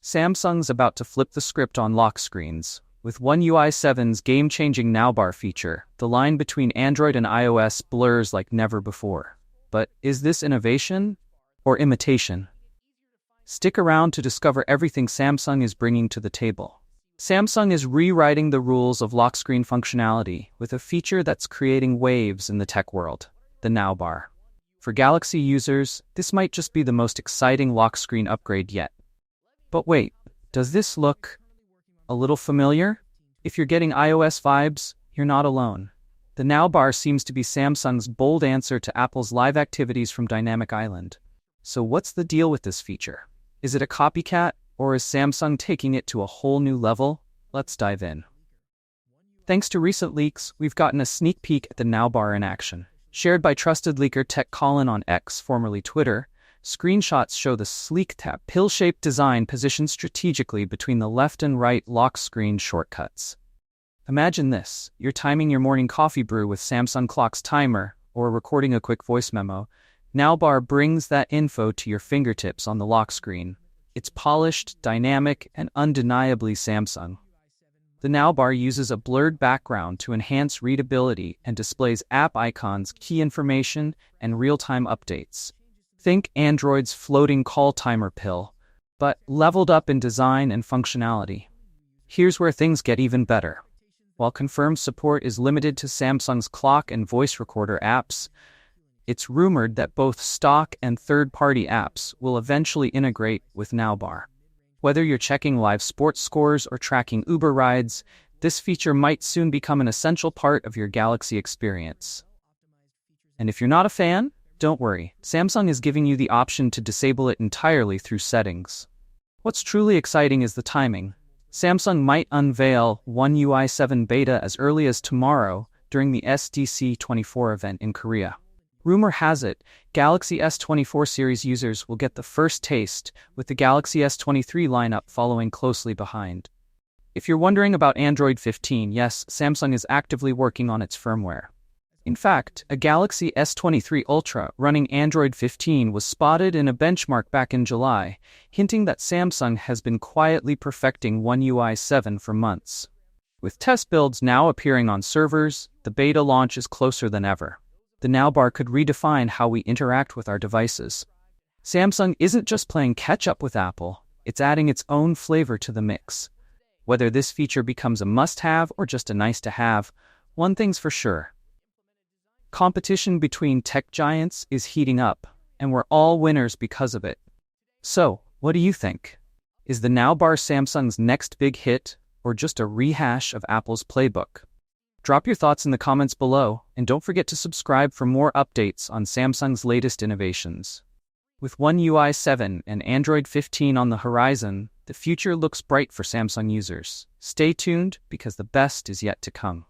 Samsung's about to flip the script on lock screens. With One UI 7's game-changing NowBar feature, the line between Android and iOS blurs like never before. But is this innovation or imitation? Stick around to discover everything Samsung is bringing to the table. Samsung is rewriting the rules of lock screen functionality with a feature that's creating waves in the tech world, the NowBar. For Galaxy users, this might just be the most exciting lock screen upgrade yet. But wait, does this look a little familiar? If you're getting iOS vibes, you're not alone. The NowBar seems to be Samsung's bold answer to Apple's Live Activities from Dynamic Island. So what's the deal with this feature? Is it a copycat, or is Samsung taking it to a whole new level? Let's dive in. Thanks to recent leaks, we've gotten a sneak peek at the NowBar in action. Shared by trusted leaker Tech Colin on X, formerly Twitter, screenshots show the sleek pill-shaped design positioned strategically between the left and right lock screen shortcuts. Imagine this: you're timing your morning coffee brew with Samsung Clock's timer, or recording a quick voice memo. NowBar brings that info to your fingertips on the lock screen. It's polished, dynamic, and undeniably Samsung. The NowBar uses a blurred background to enhance readability and displays app icons, key information, and real-time updates. Think Android's floating call timer pill, but leveled up in design and functionality. Here's where things get even better. While confirmed support is limited to Samsung's clock and voice recorder apps, it's rumored that both stock and third-party apps will eventually integrate with NowBar. Whether you're checking live sports scores or tracking Uber rides, this feature might soon become an essential part of your Galaxy experience. And if you're not a fan, don't worry, Samsung is giving you the option to disable it entirely through settings. What's truly exciting is the timing. Samsung might unveil One UI 7 beta as early as tomorrow during the SDC 24 event in Korea. Rumor has it, Galaxy S24 series users will get the first taste, with the Galaxy S23 lineup following closely behind. If you're wondering about Android 15, yes, Samsung is actively working on its firmware. In fact, a Galaxy S23 Ultra running Android 15 was spotted in a benchmark back in July, hinting that Samsung has been quietly perfecting One UI 7 for months. With test builds now appearing on servers, the beta launch is closer than ever. The NowBar could redefine how we interact with our devices. Samsung isn't just playing catch-up with Apple, it's adding its own flavor to the mix. Whether this feature becomes a must-have or just a nice-to-have, one thing's for sure. Competition between tech giants is heating up, and we're all winners because of it. So, what do you think? Is the NowBar Samsung's next big hit, or just a rehash of Apple's playbook? Drop your thoughts in the comments below, and don't forget to subscribe for more updates on Samsung's latest innovations. With One UI 7 and Android 15 on the horizon, the future looks bright for Samsung users. Stay tuned, because the best is yet to come.